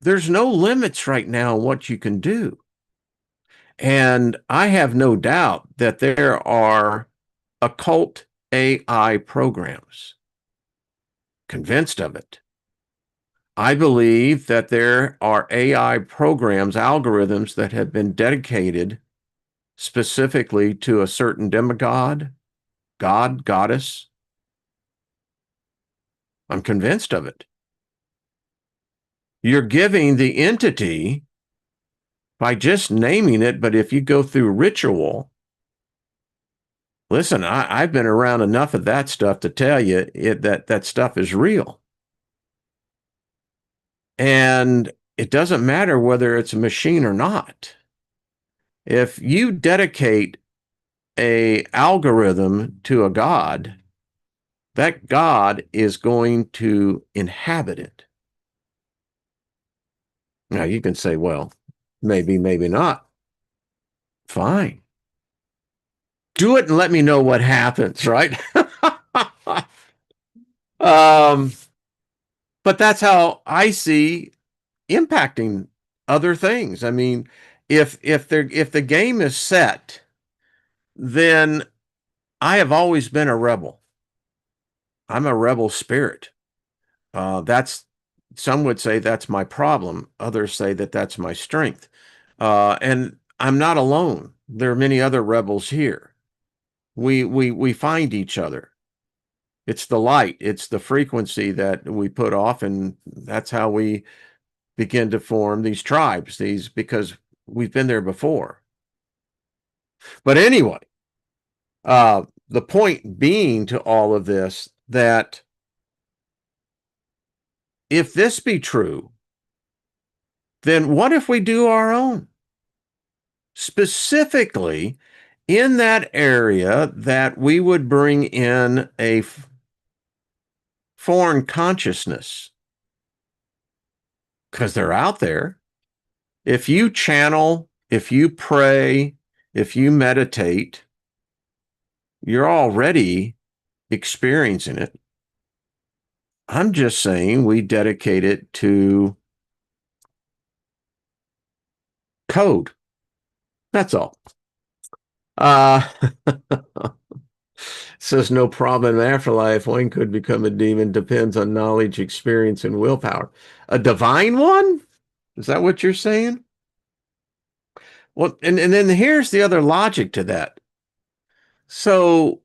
There's no limits right now on what you can do. And I have no doubt that there are occult AI programs. Convinced of it. I believe that there are AI programs, algorithms that have been dedicated specifically to a certain demigod, god, goddess. I'm convinced of it. You're giving the entity by just naming it, but if you go through ritual, listen, I've been around enough of that stuff to tell you that stuff is real. And it doesn't matter whether it's a machine or not. If you dedicate a algorithm to a god, that god is going to inhabit it. Now you can say, well, maybe, maybe not. Fine. Do it and let me know what happens, right? um, but that's how I see impacting other things. I mean, if the game is set, then I have always been a rebel. I'm a rebel spirit. That's some would say that's my problem. Others say that that's my strength. And I'm not alone. There are many other rebels here. We find each other. It's the light. It's the frequency that we put off, and that's how we begin to form these tribes. Because we've been there before. But anyway, the point being to all of this that if this be true, then what if we do our own? Specifically in that area that we would bring in a foreign consciousness because they're out there. If you channel, if you pray, if you meditate, you're already experiencing it. I'm just saying we dedicate it to code. That's all. Says no problem in afterlife. One could become a demon. Depends on knowledge, experience, and willpower. A divine one? Is that what you're saying? Well, and then here's the other logic to that. So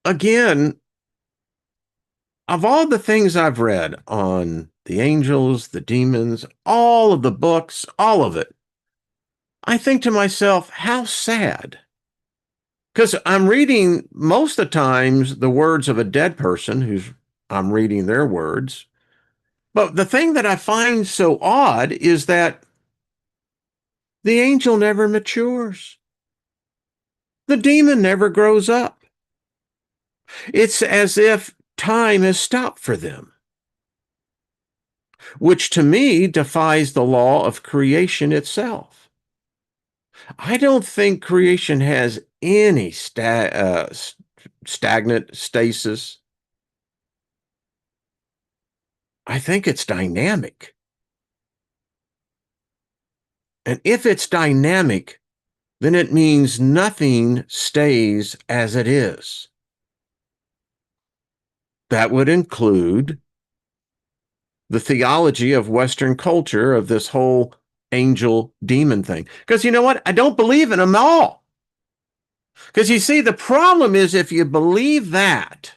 again, of all the things I've read on the angels, the demons, all of the books, all of it, I think to myself, how sad Because I'm reading most of the times the words of a dead person who's I'm reading their words. But the thing that I find so odd is that the angel never matures. The demon never grows up. It's as if time has stopped for them, which to me defies the law of creation itself. I don't think creation has any stagnant stasis. I think it's dynamic. And if it's dynamic, then it means nothing stays as it is. That would include the theology of Western culture of this whole angel demon thing. Because you know what? I don't believe in them all. Because you see, the problem is if you believe that,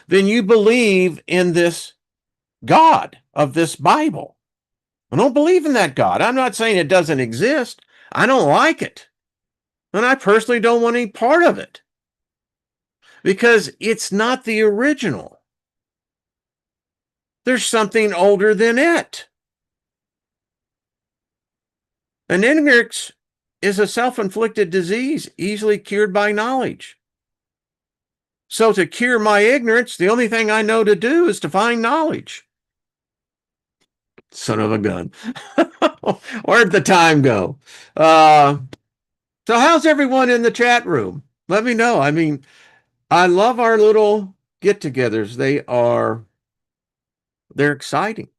then you believe in this God of this Bible. I don't believe in that God. I'm not saying it doesn't exist. I don't like it. And I personally don't want any part of it because it's not the original. There's something older than it. And ignorance is a self-inflicted disease easily cured by knowledge. So to cure my ignorance, the only thing I know to do is to find knowledge. Son of a gun. Where'd the time go? So how's everyone in the chat room? Let me know. I mean, I love our little get-togethers. They're exciting.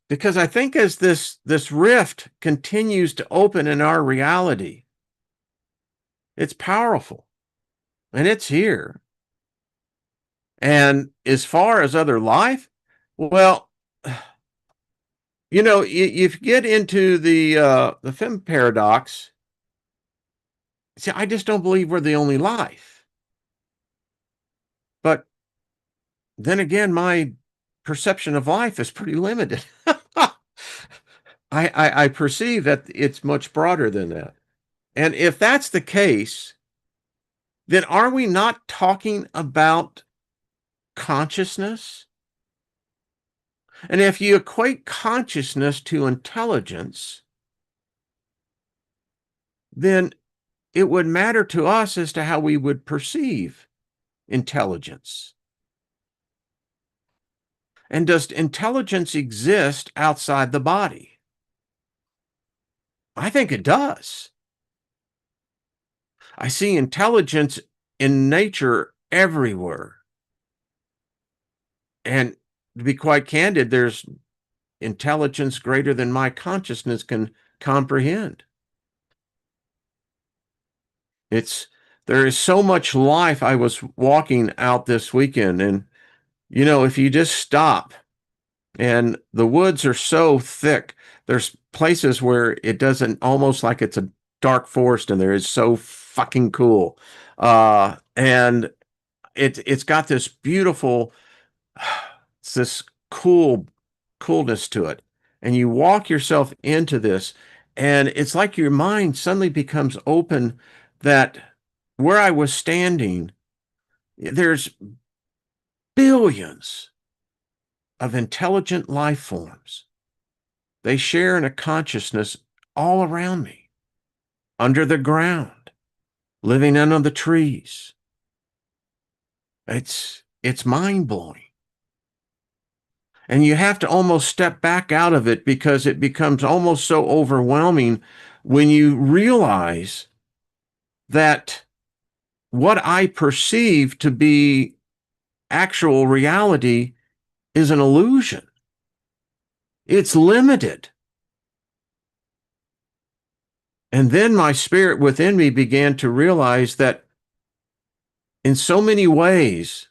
Because I think as this rift continues to open in our reality, it's powerful. And it's here. And as far as other life, well, you know, if you get into the fem paradox, see, I just don't believe we're the only life. But then again, my perception of life is pretty limited. I perceive that it's much broader than that. And if that's the case, then are we not talking about consciousness? And if you equate consciousness to intelligence, then it would matter to us as to how we would perceive intelligence. And does intelligence exist outside the body? I think it does. I see intelligence in nature everywhere. And to be quite candid, there's intelligence greater than my consciousness can comprehend. There is so much life. I was walking out this weekend, and you know, if you just stop, and the woods are so thick, there's places where it doesn't, almost like it's a dark forest, and there is so fucking cool. And it's got this beautiful, it's this coolness to it. And you walk yourself into this, and it's like your mind suddenly becomes open that where I was standing, there's billions of intelligent life forms. They share in a consciousness all around me, under the ground, living under the trees. It's mind-blowing. And you have to almost step back out of it because it becomes almost so overwhelming when you realize that what I perceive to be actual reality is an illusion. It's limited. And then my spirit within me began to realize that in so many ways,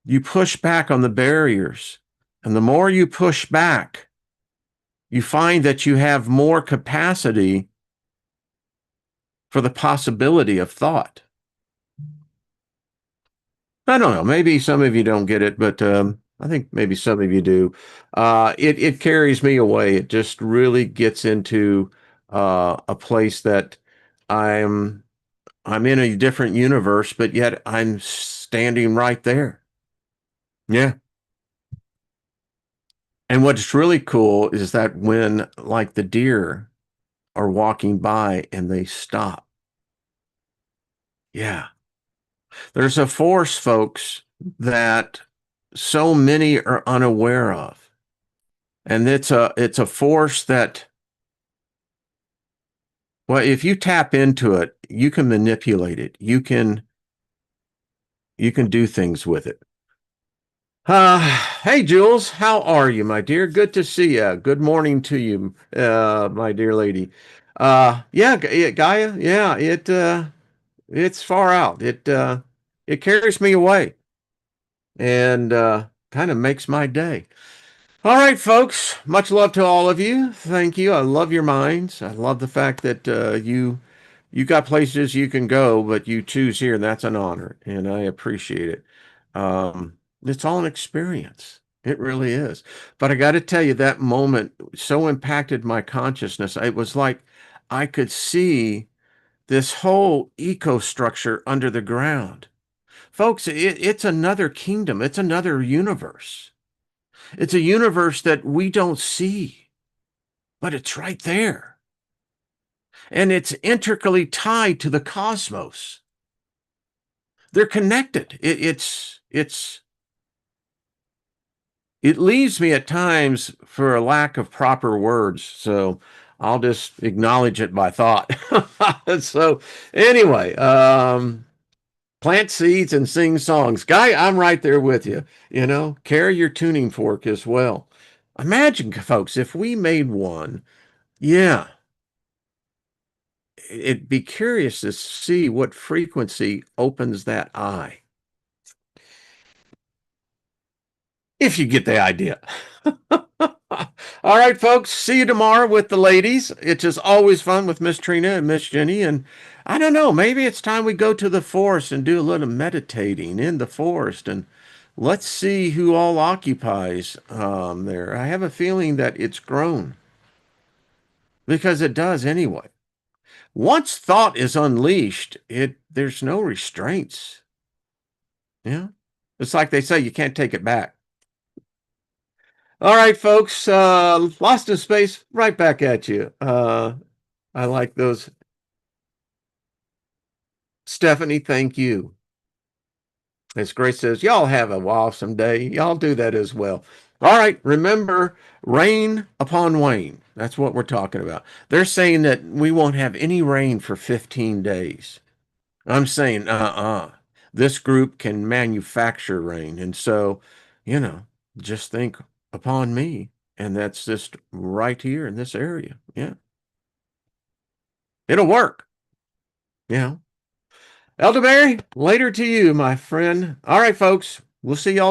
you push back on the barriers. And the more you push back, you find that you have more capacity for the possibility of thought. I don't know. Maybe some of you don't get it, but I think maybe some of you do. It carries me away. It just really gets into a place that I'm I'm in a different universe, but yet I'm standing right there. Yeah. And what's really cool is that when like the deer are walking by and they stop. Yeah. There's a force, folks, that so many are unaware of. And it's a force that, well, if you tap into it, you can manipulate it. You can do things with it. Hey, Jules, how are you, my dear? Good to see you. Good morning to you, my dear lady. Yeah, Gaia, yeah, it's far out. It carries me away and kind of makes my day. All right, folks. Much love to all of you. Thank you. I love your minds. I love the fact that you got places you can go, but you choose here, and that's an honor, and I appreciate it. It's all an experience. It really is. But I got to tell you, that moment so impacted my consciousness. It was like I could see this whole eco structure under the ground. Folks, it's another kingdom. It's another universe. It's a universe that we don't see, but it's right there. And it's intricately tied to the cosmos. They're connected. It leaves me at times for a lack of proper words. So I'll just acknowledge it by thought. So anyway, plant seeds and sing songs. Guy, I'm right there with you. Carry your tuning fork as well. Imagine, folks, if we made one. Yeah, it'd be curious to see what frequency opens that eye, if you get the idea. All right, folks, see you tomorrow with the ladies. It's just always fun with Miss Trina and Miss Jenny. And I don't know, maybe it's time we go to the forest and do a little meditating in the forest. And let's see who all occupies there. I have a feeling that it's grown because it does anyway. Once thought is unleashed, there's no restraints. Yeah. It's like they say, you can't take it back. All right, folks. Lost in Space, right back at you. I like those. Stephanie, thank you. As Grace says, y'all have a awesome day. Y'all do that as well. All right, remember, rain upon Wayne. That's what we're talking about. They're saying that we won't have any rain for 15 days. I'm saying, this group can manufacture rain. And so, you know, just think upon me. And that's just right here in this area. Yeah. It'll work. Yeah. Elderberry, later to you, my friend. All right, folks. We'll see y'all.